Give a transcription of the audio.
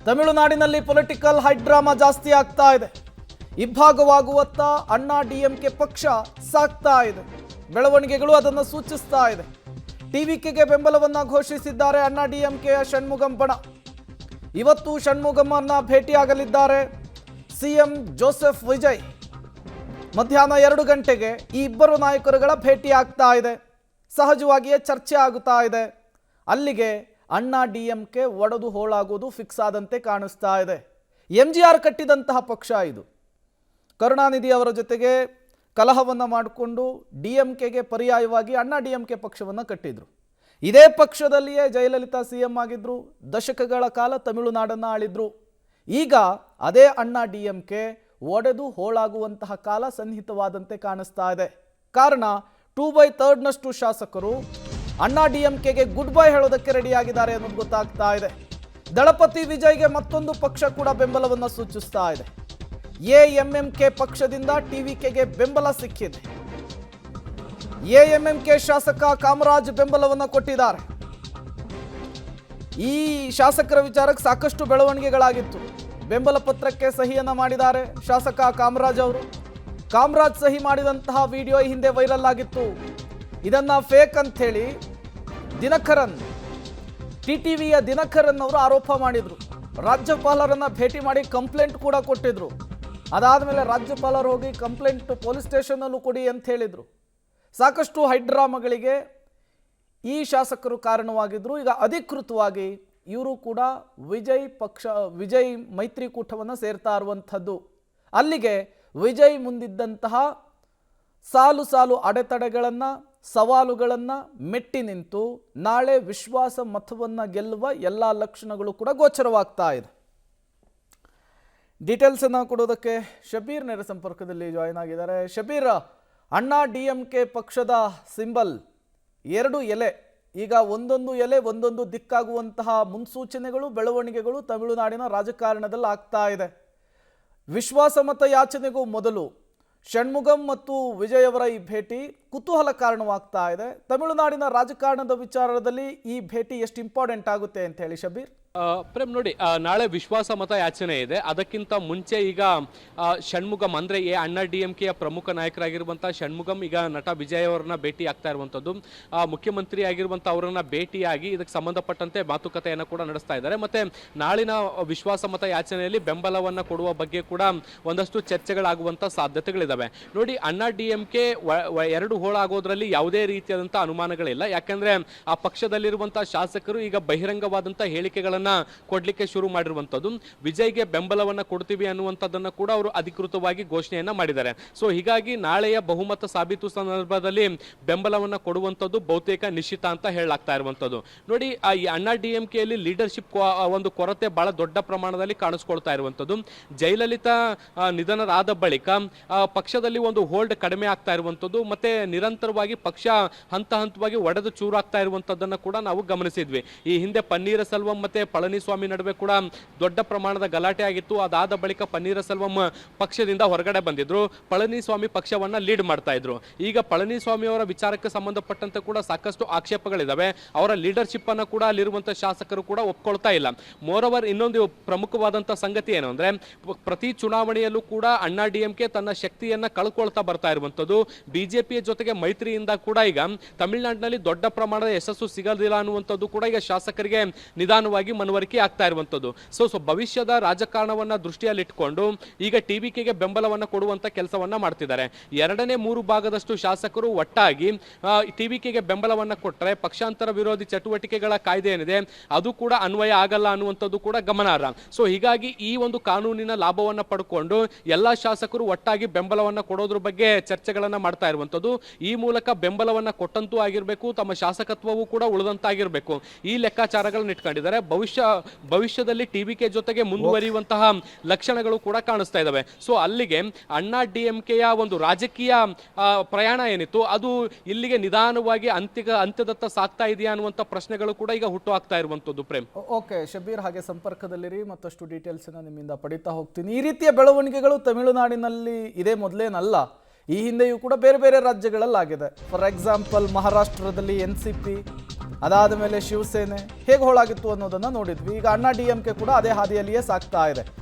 ತಮಿಳುನಾಡಿನಲ್ಲಿ political high drama ಜಾಸ್ತಿ ಆಗ್ತಾ ಇದೆ. ಇಬ್ಬಾಗವಾಗುವತ್ತ ಅಣ್ಣಾ ಡಿಎಂಕೆ ಪಕ್ಷ ಸಾಗ್ತಾ ಇದೆ. ಬೆಳವಣಿಗೆಗಳು ಅದನ್ನು ಸೂಚಿಸ್ತಾ ಇದೆ. ಟಿವಿಕೆಗೆ ಬೆಂಬಲವನ್ನ ಘೋಷಿಸಿದ್ದಾರೆ ಅಣ್ಣಾ ಡಿಎಂಕೆಯ ಷಣ್ಮುಗಂ ಬಣ. ಇವತ್ತು ಷಣ್ಮುಗಂನ ಭೇಟಿಯಾಗಲಿದ್ದಾರೆ ಸಿಎಂ ಜೋಸೆಫ್ ವಿಜಯ್. ಮಧ್ಯಾಹ್ನ 2 ಗಂಟೆಗೆ ಈ ಇಬ್ಬರು ನಾಯಕರುಗಳ ಭೇಟಿ ಆಗ್ತಾ ಇದೆ. ಸಹಜವಾಗಿಯೇ ಚರ್ಚೆ ಆಗುತ್ತಾ ಇದೆ. ಅಲ್ಲಿಗೆ ಅಣ್ಣಾ ಡಿಎಂಕೆ ಒಡೆದು ಹೋಳಾಗುವುದು ಫಿಕ್ಸ್ ಆದಂತೆ ಕಾಣಿಸ್ತಾ ಇದೆ. MGR ಕಟ್ಟಿದಂತಹ ಪಕ್ಷ ಇದು. ಕರುಣಾನಿಧಿ ಅವರ ಜೊತೆಗೆ ಕಲಹವನ್ನು ಮಾಡಿಕೊಂಡು ಡಿಎಂಕೆಗೆ ಪರ್ಯಾಯವಾಗಿ ಅಣ್ಣಾ ಡಿಎಂಕೆ ಪಕ್ಷವನ್ನು ಕಟ್ಟಿದ್ರು. ಇದೇ ಪಕ್ಷದಲ್ಲಿಯೇ ಜಯಲಲಿತಾ CM ಆಗಿದ್ರು. ದಶಕಗಳ ಕಾಲ ತಮಿಳುನಾಡನ್ನು ಆಳಿದ್ರು. ಈಗ ಅದೇ ಅಣ್ಣಾ ಡಿಎಂಕೆ ಒಡೆದು ಹೋಳಾಗುವಂತಹ ಕಾಲ ಸನ್ನಿಹಿತವಾದಂತೆ ಕಾಣಿಸ್ತಾ ಇದೆ. ಕಾರಣ 2/3 ಶಾಸಕರು ಅಣ್ಣಾ ಡಿಎಂಕೆಗೆ ಗುಡ್ ಬೈ ಹೇಳೋದಕ್ಕೆ ರೆಡಿಯಾಗಿದ್ದಾರೆ ಅನ್ನೋದು ಗೊತ್ತಾಗ್ತಾ ಇದೆ. ದಳಪತಿ ವಿಜಯ್ಗೆ ಮತ್ತೊಂದು ಪಕ್ಷ ಕೂಡ ಬೆಂಬಲವನ್ನು ಸೂಚಿಸ್ತಾ ಇದೆ. ಎಎಂಎಂಕೆ ಪಕ್ಷದಿಂದ ಟಿವಿಕೆಗೆ ಬೆಂಬಲ ಸಿಕ್ಕಿದೆ. ಎಎಂಎಂಕೆ ಶಾಸಕ ಕಾಮರಾಜ್ ಬೆಂಬಲವನ್ನು ಕೊಟ್ಟಿದ್ದಾರೆ. ಈ ಶಾಸಕರ ವಿಚಾರಕ್ಕೆ ಸಾಕಷ್ಟು ಬೆಳವಣಿಗೆಗಳಾಗಿತ್ತು. ಬೆಂಬಲ ಪತ್ರಕ್ಕೆ ಸಹಿಯನ್ನ ಮಾಡಿದ್ದಾರೆ ಶಾಸಕ ಕಾಮರಾಜ್ ಅವರು. ಕಾಮರಾಜ್ ಸಹಿ ಮಾಡಿದಂತಹ ವಿಡಿಯೋ ಹಿಂದೆ ವೈರಲ್ ಆಗಿತ್ತು. ಇದನ್ನ ಫೇಕ್ ಅಂತ ಹೇಳಿ ದಿನಕರನ್, ಟಿಟಿವಿಯ ದಿನಕರನ್ ಅವರು ಆರೋಪ ಮಾಡಿದ್ರು. ರಾಜ್ಯಪಾಲರನ್ನ ಭೇಟಿ ಮಾಡಿ ಕಂಪ್ಲೇಂಟ್ ಕೂಡ ಕೊಟ್ಟಿದ್ರು. ಅದಾದಮೇಲೆ ರಾಜ್ಯಪಾಲರು ಹೋಗಿ ಕಂಪ್ಲೇಂಟ್ ಪೊಲೀಸ್ ಸ್ಟೇಷನ್ನಲ್ಲೂ ಕೊಡಿ ಅಂತ ಹೇಳಿದ್ರು. ಸಾಕಷ್ಟು ಹೈಡ್ರಾಮಾಗಳಿಗೆ ಈ ಶಾಸಕರು ಕಾರಣವಾಗಿದ್ರು. ಈಗ ಅಧಿಕೃತವಾಗಿ ಇವರು ಕೂಡ ವಿಜಯ್ ಮೈತ್ರಿಕೂಟವನ್ನು ಸೇರ್ತಾ ಇರುವಂಥದ್ದು. ಅಲ್ಲಿಗೆ ವಿಜಯ್ ಮುಂದಿದ್ದಂತಹ ಸಾಲು ಸಾಲು ಅಡೆತಡೆಗಳನ್ನು, ಸವಾಲುಗಳನ್ನು ಮೆಟ್ಟಿ ನಿಂತು ನಾಳೆ ವಿಶ್ವಾಸ ಮತವನ್ನು ಗೆಲ್ಲುವ ಎಲ್ಲ ಲಕ್ಷಣಗಳು ಕೂಡ ಗೋಚರವಾಗ್ತಾ ಇದೆ. ಡೀಟೇಲ್ಸ್ ಅನ್ನು ಕೊಡೋದಕ್ಕೆ ಶಬೀರ್ ನೇರ ಸಂಪರ್ಕದಲ್ಲಿ ಜಾಯಿನ್ ಆಗಿದ್ದಾರೆ. ಶಬೀರ್, ಅಣ್ಣಾ ಡಿಎಂಕೆ ಪಕ್ಷದ ಸಿಂಬಲ್ 2 ಎಲೆ, ಈಗ ಒಂದೊಂದು ಎಲೆ ಒಂದೊಂದು ದಿಕ್ಕಾಗುವಂತಹ ಮುನ್ಸೂಚನೆಗಳು, ಬೆಳವಣಿಗೆಗಳು ತಮಿಳುನಾಡಿನ ರಾಜಕಾರಣದಲ್ಲಿ ಆಗ್ತಾ ಇದೆ. ವಿಶ್ವಾಸಮತ ಯಾಚನೆಗೂ ಮೊದಲು ಷಣ್ಮುಗಂ ಮತ್ತು ವಿಜಯ್ ಅವರ ಈ ಭೇಟಿ ಕುತೂಹಲ ಕಾರಣವಾಗ್ತಾ ಇದೆ. ತಮಿಳುನಾಡಿನ ರಾಜಕಾರಣದ ವಿಚಾರದಲ್ಲಿ ಈ ಭೇಟಿ ಎಷ್ಟು ಇಂಪಾರ್ಟೆಂಟ್ ಆಗುತ್ತೆ ಅಂತ ಹೇಳಿ ಶಬೀರ್? ಪ್ರೇಮ್ ನೋಡಿ, ನಾಳೆ ವಿಶ್ವಾಸ ಮತ ಯಾಚನೆ ಇದೆ. ಅದಕ್ಕಿಂತ ಮುಂಚೆ ಈಗ ಷಣ್ಮುಗಂ ಅಂದ್ರೆ ಅಣ್ಣಾ ಡಿಎಂಕೆಯ ಪ್ರಮುಖ ನಾಯಕರಾಗಿರುವಂತಹ ಷಣ್ಮುಗಂ ಈಗ ನಟ ವಿಜಯ್ ಅವರನ್ನ ಭೇಟಿ ಆಗ್ತಾ ಇರುವಂತದ್ದು. ಮುಖ್ಯಮಂತ್ರಿ ಆಗಿರುವಂತ ಅವರನ್ನ ಭೇಟಿಯಾಗಿ ಇದಕ್ಕೆ ಸಂಬಂಧಪಟ್ಟಂತೆ ಮಾತುಕತೆಯನ್ನು ಕೂಡ ನಡೆಸ್ತಾ ಇದ್ದಾರೆ. ಮತ್ತೆ ನಾಳಿನ ವಿಶ್ವಾಸ ಮತ ಯಾಚನೆಯಲ್ಲಿ ಬೆಂಬಲವನ್ನ ಕೊಡುವ ಬಗ್ಗೆ ಕೂಡ ಒಂದಷ್ಟು ಚರ್ಚೆಗಳಾಗುವಂತ ಸಾಧ್ಯತೆಗಳಿದಾವೆ. ನೋಡಿ, ಅಣ್ಣಾ ಡಿಎಂಕೆ 2 ಹೋಳಾಗೋದ್ರಲ್ಲಿ ಯಾವುದೇ ರೀತಿಯಾದಂತಹ ಅನುಮಾನಗಳಿಲ್ಲ. ಯಾಕಂದ್ರೆ ಆ ಪಕ್ಷದಲ್ಲಿರುವಂತಹ ಶಾಸಕರು ಈಗ ಬಹಿರಂಗವಾದಂತಹ ಹೇಳಿಕೆಗಳನ್ನ ಕೊಡ್ಲಿಕ್ಕೆ ಶುರು ಮಾಡಿರುವಂತದ್ದು. ವಿಜಯ್ಗೆ ಬೆಂಬಲವನ್ನ ಕೊಡ್ತೀವಿ ಅನ್ನುವಂಥದ್ದನ್ನ ಕೂಡ ಅವರು ಅಧಿಕೃತವಾಗಿ ಘೋಷಣೆಯನ್ನ ಮಾಡಿದ್ದಾರೆ. ಸೊ ಹೀಗಾಗಿ ನಾಳೆಯ ಬಹುಮತ ಸಾಬೀತು ಸಂದರ್ಭದಲ್ಲಿ ಬೆಂಬಲವನ್ನ ಕೊಡುವಂಥದ್ದು ಬಹುತೇಕ ನಿಶ್ಚಿತ ಅಂತ ಹೇಳಲಾಗ್ತಾ ಇರುವಂತದ್ದು. ನೋಡಿ, ಈ ಅಣ್ಣಾ ಡಿಎಂಕೆಯಲ್ಲಿ ಲೀಡರ್ಶಿಪ್ ಒಂದು ಕೊರತೆ ಬಹಳ ದೊಡ್ಡ ಪ್ರಮಾಣದಲ್ಲಿ ಕಾಣಿಸ್ಕೊಳ್ತಾ ಇರುವಂತದ್ದು. ಜಯಲಲಿತಾ ನಿಧನರಾದ ಬಳಿಕ ಪಕ್ಷದಲ್ಲಿ ಒಂದು ಹೋಲ್ಡ್ ಕಡಿಮೆ ಆಗ್ತಾ ಇರುವಂತದ್ದು. ಮತ್ತೆ ನಿರಂತರವಾಗಿ ಪಕ್ಷ ಹಂತವಾಗಿ ಒಡೆದು ಚೂರಾಗ್ತಾ ಇರುವಂತದ್ದನ್ನ ಕೂಡ ನಾವು ಗಮನಿಸಿದ್ವಿ. ಈ ಹಿಂದೆ ಪನ್ನೀರ ಸೆಲ್ವಂ ಮತ್ತೆ ಪಳನಿಸ್ವಾಮಿ ನಡುವೆ ಕೂಡ ದೊಡ್ಡ ಪ್ರಮಾಣದ ಗಲಾಟೆ ಆಗಿತ್ತು. ಅದಾದ ಬಳಿಕ ಪನ್ನೀರ ಸೆಲ್ವಂ ಪಕ್ಷದಿಂದ ಹೊರಗಡೆ ಬಂದಿದ್ರು. ಪಳನಿಸ್ವಾಮಿ ಪಕ್ಷವನ್ನ ಲೀಡ್ ಮಾಡ್ತಾ ಇದ್ರು. ಈಗ ಪಳನಿಸ್ವಾಮಿ ಅವರ ವಿಚಾರಕ್ಕೆ ಸಂಬಂಧಪಟ್ಟಂತೆ ಕೂಡ ಸಾಕಷ್ಟು ಆಕ್ಷೇಪಗಳಿದಾವೆ. ಅವರ ಲೀಡರ್ಶಿಪ್ ಅನ್ನ ಕೂಡ ಅಲ್ಲಿರುವಂತಹ ಶಾಸಕರು ಕೂಡ ಒಪ್ಕೊಳ್ತಾ ಇಲ್ಲ. ಮೋರವರ್ ಇನ್ನೊಂದು ಪ್ರಮುಖವಾದಂತಹ ಸಂಗತಿ ಏನು ಅಂದ್ರೆ, ಪ್ರತಿ ಚುನಾವಣೆಯಲ್ಲೂ ಕೂಡ ಅಣ್ಣಾ ಡಿಎಂಕೆ ತನ್ನ ಶಕ್ತಿಯನ್ನ ಕಳ್ಕೊಳ್ತಾ ಬರ್ತಾ ಇರುವಂತದ್ದು. ಬಿಜೆಪಿಯ ಜೊತೆಗೆ ಮೈತ್ರಿಯಿಂದ ಕೂಡ ಈಗ ತಮಿಳುನಾಡಿನಲ್ಲಿ ದೊಡ್ಡ ಪ್ರಮಾಣದ ಯಶಸ್ಸು ಸಿಗಲಿಲ್ಲ ಅನ್ನುವಂಥದ್ದು ಕೂಡ ಈಗ ಶಾಸಕರಿಗೆ ನಿಧಾನವಾಗಿ ಮನವರಿಕೆ ಆಗ್ತಾ ಇರುವಂತದ್ದು. ಸೊ ಭವಿಷ್ಯದ ರಾಜಕಾರಣವನ್ನ ದೃಷ್ಟಿಯಲ್ಲಿಟ್ಟುಕೊಂಡು ಈಗ ಟಿವಿಕೆಗೆ ಬೆಂಬಲವನ್ನ ಕೊಡುವಂತ ಕೆಲಸವನ್ನ ಮಾಡ್ತಿದ್ದಾರೆ. 2/3 ಭಾಗದಷ್ಟು ಶಾಸಕರು ಒಟ್ಟಾಗಿ ಟಿವಿಕೆಗೆ ಬೆಂಬಲವನ್ನ ಕೊಟ್ಟರೆ ಪಕ್ಷಾಂತರ ವಿರೋಧಿ ಚಟುವಟಿಕೆಗಳ ಕಾಯ್ದೆ ಏನಿದೆ ಅದು ಕೂಡ ಅನ್ವಯ ಆಗಲ್ಲ ಅನ್ನುವಂಥದ್ದು ಕೂಡ ಗಮನಾರ್ಹ. ಸೊ ಹೀಗಾಗಿ ಈ ಒಂದು ಕಾನೂನಿನ ಲಾಭವನ್ನ ಪಡ್ಕೊಂಡು ಎಲ್ಲಾ ಶಾಸಕರು ಒಟ್ಟಾಗಿ ಬೆಂಬಲವನ್ನ ಕೊಡೋದ್ರ ಬಗ್ಗೆ ಚರ್ಚೆಗಳನ್ನ ಮಾಡ್ತಾ ಇರುವಂತದ್ದು. ಈ ಮೂಲಕ ಬೆಂಬಲವನ್ನ ಕೊಟ್ಟಂತೂ ಆಗಿರ್ಬೇಕು, ತಮ್ಮ ಶಾಸಕತ್ವವೂ ಕೂಡ ಉಳಿದಂತಾಗಿರ್ಬೇಕು. ಈ ಲೆಕ್ಕಾಚಾರಗಳನ್ನ ಇಟ್ಕೊಂಡಿದ್ದಾರೆ. ಭವಿಷ್ಯದಲ್ಲಿ ಟಿವಿಕೆ ಜೊತೆಗೆ ಮುಂದುವರಿಯುವಂತಹ ಲಕ್ಷಣಗಳು ಕೂಡ ಕಾಣಿಸ್ತಾ ಇದಾವೆ. ಸೊ ಅಲ್ಲಿಗೆ ಅಣ್ಣಾ ಡಿಎಂಕೆಯ ಒಂದು ರಾಜಕೀಯ ಪ್ರಯಾಣ ಏನಿತ್ತು ಅದು ಇಲ್ಲಿಗೆ ನಿಧಾನವಾಗಿ ಅಂತ್ಯದತ್ತ ಸಾಗ್ತಾ ಇದೆಯಾ ಅನ್ನುವಂತ ಪ್ರಶ್ನೆಗಳು ಕೂಡ ಈಗ ಹುಟ್ಟು ಹಾಕ್ತಾ ಇರುವಂತದ್ದು. ಪ್ರೇಮ್, ಓಕೆ ಶಬೀರ್, ಹಾಗೆ ಸಂಪರ್ಕದಲ್ಲಿರಿ, ಮತ್ತಷ್ಟು ಡೀಟೇಲ್ಸ್ ನಿಮ್ಮಿಂದ ಪಡಿತಾ ಹೋಗ್ತೀನಿ. ಈ ರೀತಿಯ ಬೆಳವಣಿಗೆಗಳು ತಮಿಳುನಾಡಿನಲ್ಲಿ ಇದೇ ಮೊದಲೇನಲ್ಲ. ಈ ಹಿಂದೆಯೂ ಕೂಡ ಬೇರೆ ಬೇರೆ ರಾಜ್ಯಗಳಲ್ಲಿ ಆಗಿದೆ. ಫಾರ್ ಎಕ್ಸಾಂಪಲ್ ಮಹಾರಾಷ್ಟ್ರದಲ್ಲಿ NCP, ಅದಾದ ಮೇಲೆ ಶಿವಸೇನೆ ಹೇಗೆ ಹೋಳಾಗಿತ್ತು ಅನ್ನೋದನ್ನ ನೋಡಿದ್ವಿ. ಈಗ ಅಣ್ಣಾ ಡಿ ಎಂ ಕೆ ಕೂಡ ಅದೇ ಹಾದಿಯಲ್ಲಿಯೇ ಸಾಗ್ತಾ ಇದೆ.